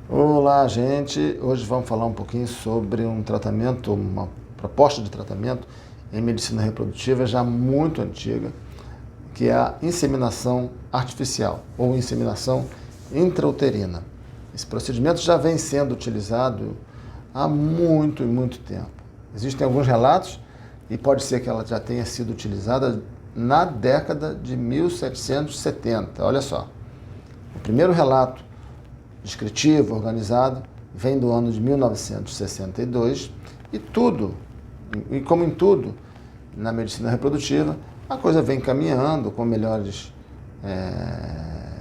Olá, gente. Hoje vamos falar um pouquinho sobre um tratamento, uma proposta de tratamento em medicina reprodutiva já muito antiga, que é a inseminação artificial ou inseminação intrauterina. Esse procedimento já vem sendo utilizado há muito e muito tempo. Existem alguns relatos e pode ser que ela já tenha sido utilizada na década de 1770. Olha só, o primeiro relato descritivo, organizado, vem do ano de 1962 e como em tudo na medicina reprodutiva, a coisa vem caminhando com melhores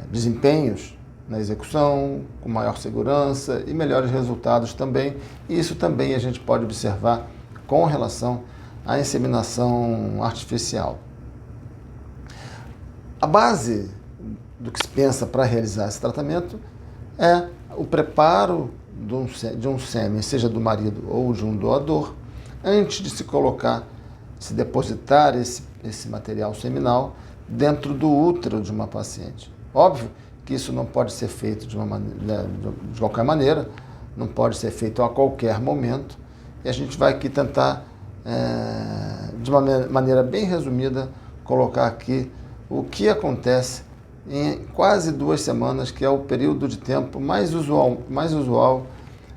desempenhos na execução, com maior segurança e melhores resultados também. E isso também a gente pode observar com relação à inseminação artificial. A base do que se pensa para realizar esse tratamento é o preparo de um sêmen, seja do marido ou de um doador, antes de se colocar, se depositar esse material seminal dentro do útero de uma paciente. Óbvio que isso não pode ser feito de qualquer maneira, não pode ser feito a qualquer momento, e a gente vai aqui tentar, de uma maneira bem resumida, colocar aqui o que acontece em quase 2 semanas, que é o período de tempo mais usual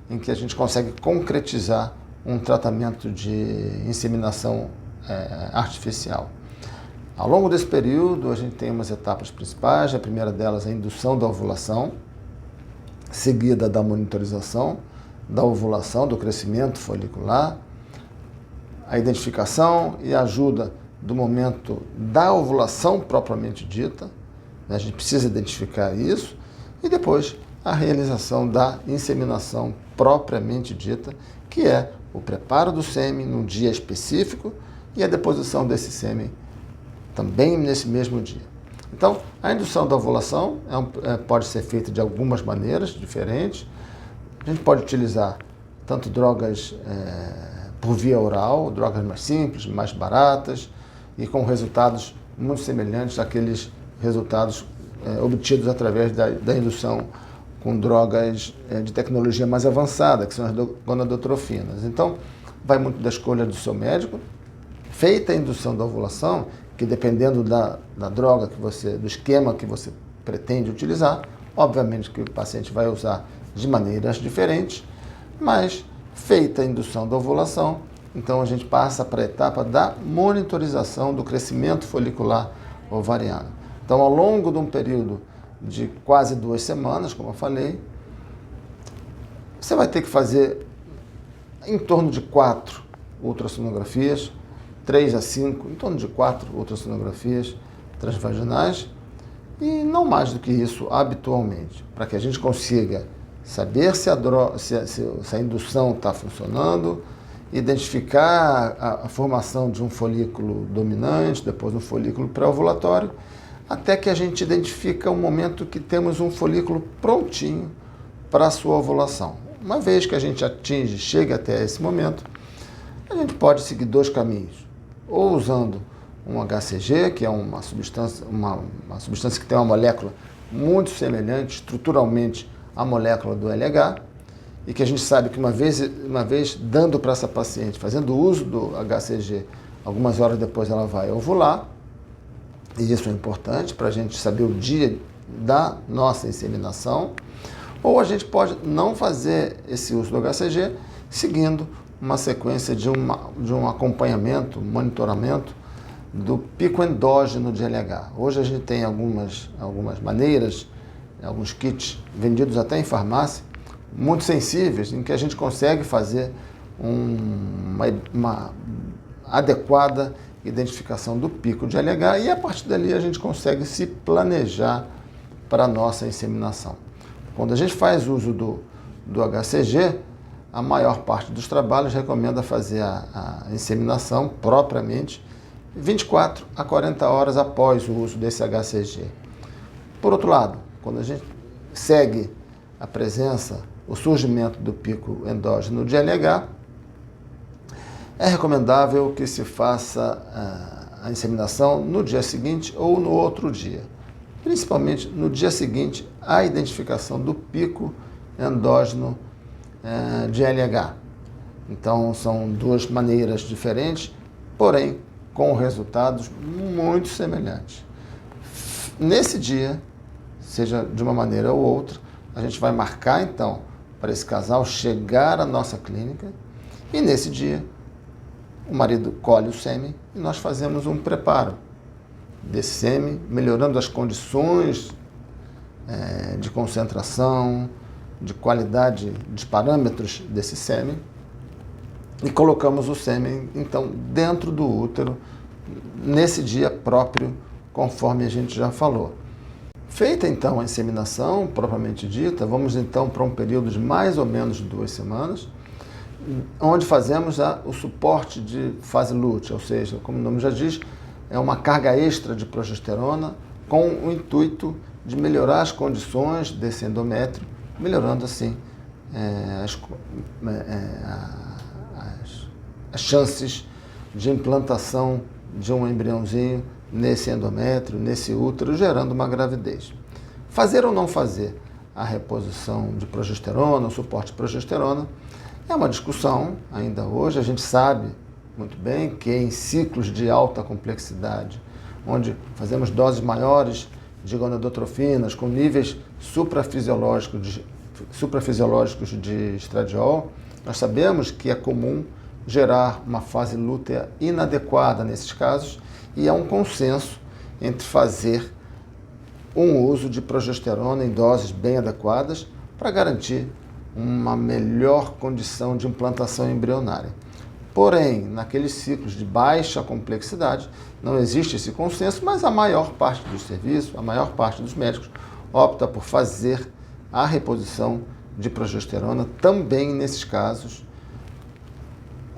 em que a gente consegue concretizar um tratamento de inseminação artificial. Ao longo desse período, a gente tem umas etapas principais. A primeira delas é a indução da ovulação, seguida da monitorização da ovulação, do crescimento folicular, a identificação e ajuda do momento da ovulação propriamente dita. A gente precisa identificar isso, e depois a realização da inseminação propriamente dita, que é o preparo do sêmen num dia específico e a deposição desse sêmen também nesse mesmo dia. Então, a indução da ovulação pode ser feita de algumas maneiras diferentes. A gente pode utilizar tanto drogas por via oral, drogas mais simples, mais baratas e com resultados muito semelhantes àqueles resultados obtidos através da indução com drogas de tecnologia mais avançada, que são as gonadotrofinas. Então, vai muito da escolha do seu médico. Feita a indução da ovulação, que dependendo da droga do esquema que você pretende utilizar, obviamente que o paciente vai usar de maneiras diferentes, mas feita a indução da ovulação, então a gente passa para a etapa da monitorização do crescimento folicular ovariano. Então, ao longo de um período de quase 2 semanas, como eu falei, você vai ter que fazer em torno de 4 ultrassonografias, 3 a 5, em torno de 4 ultrassonografias transvaginais, e não mais do que isso habitualmente, para que a gente consiga saber se a indução está funcionando, identificar a formação de um folículo dominante, depois um folículo pré-ovulatório, até que a gente identifica o momento que temos um folículo prontinho para a sua ovulação. Uma vez que a gente chega até esse momento, a gente pode seguir 2 caminhos. Ou usando um HCG, que é uma substância que tem uma molécula muito semelhante estruturalmente à molécula do LH, e que a gente sabe que uma vez dando para essa paciente, fazendo uso do HCG, algumas horas depois ela vai ovular. E isso é importante para a gente saber o dia da nossa inseminação. Ou a gente pode não fazer esse uso do HCG, seguindo uma sequência de um acompanhamento, monitoramento do pico endógeno de LH. Hoje a gente tem algumas maneiras, alguns kits vendidos até em farmácia, muito sensíveis, em que a gente consegue fazer uma adequada identificação do pico de LH, e a partir dali a gente consegue se planejar para a nossa inseminação. Quando a gente faz uso do HCG, a maior parte dos trabalhos recomenda fazer a inseminação propriamente 24 a 40 horas após o uso desse HCG. Por outro lado, quando a gente segue a presença, o surgimento do pico endógeno de LH, é recomendável que se faça a inseminação no dia seguinte ou no outro dia. Principalmente no dia seguinte, a identificação do pico endógeno de LH. Então, são duas maneiras diferentes, porém com resultados muito semelhantes. Nesse dia, seja de uma maneira ou outra, a gente vai marcar então para esse casal chegar à nossa clínica e nesse dia o marido colhe o sêmen e nós fazemos um preparo desse sêmen, melhorando as condições de concentração, de qualidade dos parâmetros desse sêmen e colocamos o sêmen então dentro do útero nesse dia próprio, conforme a gente já falou. Feita então a inseminação propriamente dita, vamos então para um período de mais ou menos 2 semanas, onde fazemos o suporte de fase lútea, ou seja, como o nome já diz, é uma carga extra de progesterona com o intuito de melhorar as condições desse endométrio, melhorando assim as chances de implantação de um embriãozinho nesse endométrio, nesse útero, gerando uma gravidez. Fazer ou não fazer a reposição de progesterona, o suporte de progesterona, é uma discussão ainda hoje. A gente sabe muito bem que em ciclos de alta complexidade, onde fazemos doses maiores de gonadotrofinas com níveis suprafisiológicos de estradiol, nós sabemos que é comum gerar uma fase lútea inadequada nesses casos e há um consenso entre fazer um uso de progesterona em doses bem adequadas para garantir uma melhor condição de implantação embrionária. Porém, naqueles ciclos de baixa complexidade, não existe esse consenso, mas a maior parte dos serviços, a maior parte dos médicos opta por fazer a reposição de progesterona também nesses casos,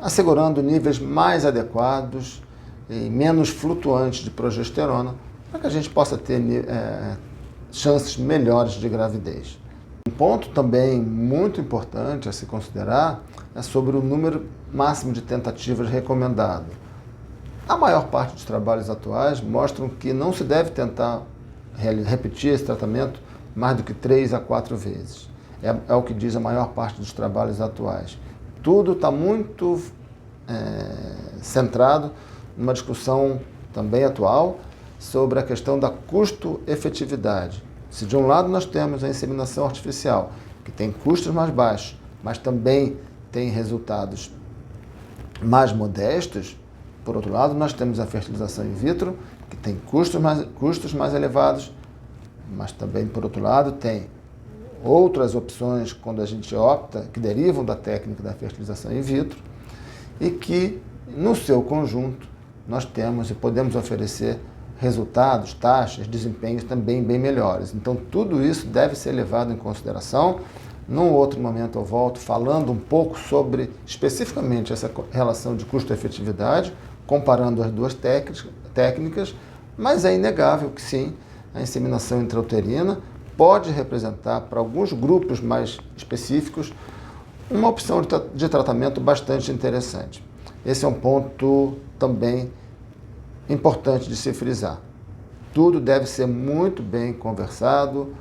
assegurando níveis mais adequados e menos flutuantes de progesterona, para que a gente possa ter chances melhores de gravidez. Um ponto também muito importante a se considerar é sobre o número máximo de tentativas recomendado. A maior parte dos trabalhos atuais mostram que não se deve tentar repetir esse tratamento mais do que 3 a 4 vezes. É o que diz a maior parte dos trabalhos atuais. Tudo está muito centrado numa discussão também atual sobre a questão da custo-efetividade. Se de um lado nós temos a inseminação artificial, que tem custos mais baixos, mas também tem resultados mais modestos, por outro lado nós temos a fertilização in vitro, que tem custos mais elevados, mas também, por outro lado, tem outras opções quando a gente opta, que derivam da técnica da fertilização in vitro, e que, no seu conjunto, nós temos e podemos oferecer resultados, taxas, desempenhos também bem melhores. Então, tudo isso deve ser levado em consideração. Num outro momento eu volto falando um pouco sobre, especificamente, essa relação de custo-efetividade, comparando as duas técnicas, mas é inegável que sim, a inseminação intrauterina pode representar, para alguns grupos mais específicos, uma opção de tratamento bastante interessante. Esse é um ponto também importante de se frisar. Tudo deve ser muito bem conversado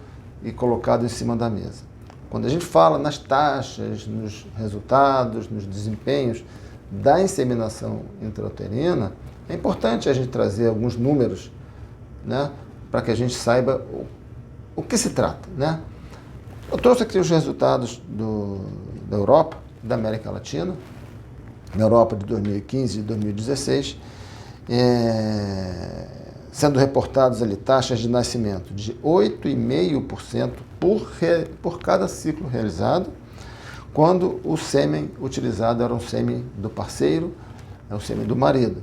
e colocado em cima da mesa. Quando a gente fala nas taxas, nos resultados, nos desempenhos da inseminação intrauterina, é importante a gente trazer alguns números, né, para que a gente saiba o que se trata, né? Eu trouxe aqui os resultados da Europa, da América Latina, na Europa de 2015 e 2016, sendo reportados ali taxas de nascimento de 8,5% por cada ciclo realizado, quando o sêmen utilizado era um sêmen do parceiro, é o sêmen do marido.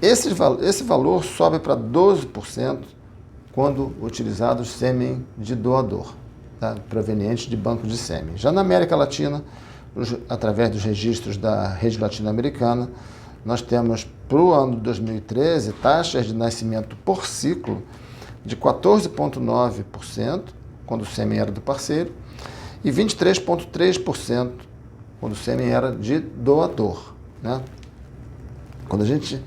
Esse valor sobe para 12% quando utilizado o sêmen de doador, tá? Proveniente de banco de sêmen. Já na América Latina, através dos registros da rede latino-americana, nós temos para o ano de 2013 taxas de nascimento por ciclo de 14,9% quando o sêmen era do parceiro e 23,3% quando o sêmen era de doador, né? Quando a gente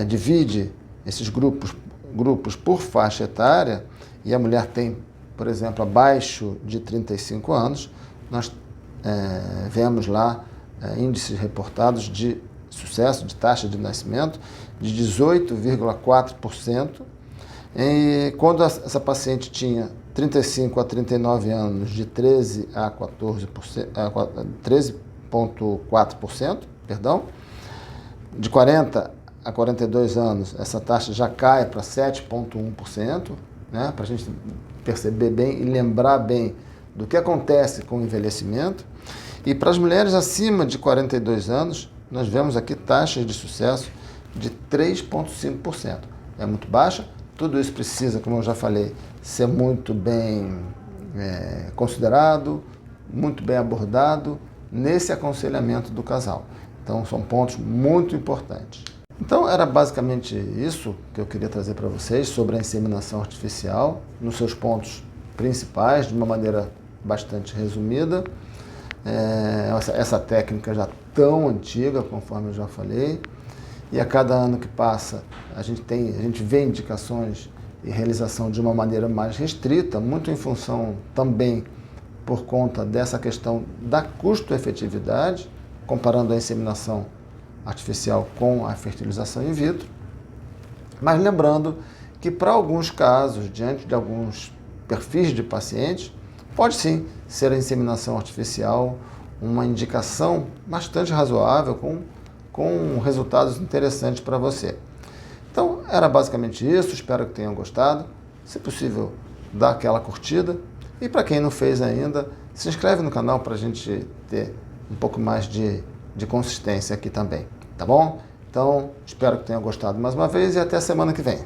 divide esses grupos por faixa etária e a mulher tem, por exemplo, abaixo de 35 anos, nós vemos lá índices reportados de sucesso, de taxa de nascimento, de 18,4%. E quando essa paciente tinha 35 a 39 anos, de 13 a 14%, 13,4%, perdão. De 40 a 42 anos, essa taxa já cai para 7,1%, né? Para a gente perceber bem e lembrar bem do que acontece com o envelhecimento. E para as mulheres acima de 42 anos, nós vemos aqui taxas de sucesso de 3,5%. É muito baixa. Tudo isso precisa, como eu já falei, ser muito bem considerado, muito bem abordado nesse aconselhamento do casal. Então, são pontos muito importantes. Então, era basicamente isso que eu queria trazer para vocês sobre a inseminação artificial, nos seus pontos principais, de uma maneira bastante resumida. Essa técnica já tão antiga, conforme eu já falei, e a cada ano que passa a gente vê indicações e realização de uma maneira mais restrita, muito em função também por conta dessa questão da custo-efetividade, comparando a inseminação artificial com a fertilização in vitro, mas lembrando que para alguns casos, diante de alguns perfis de pacientes, pode sim ser a inseminação artificial uma indicação bastante razoável, com resultados interessantes para você. Então, era basicamente isso, espero que tenham gostado. Se possível, dá aquela curtida. E para quem não fez ainda, se inscreve no canal para a gente ter um pouco mais de consistência aqui também, tá bom? Então, espero que tenham gostado mais uma vez e até semana que vem.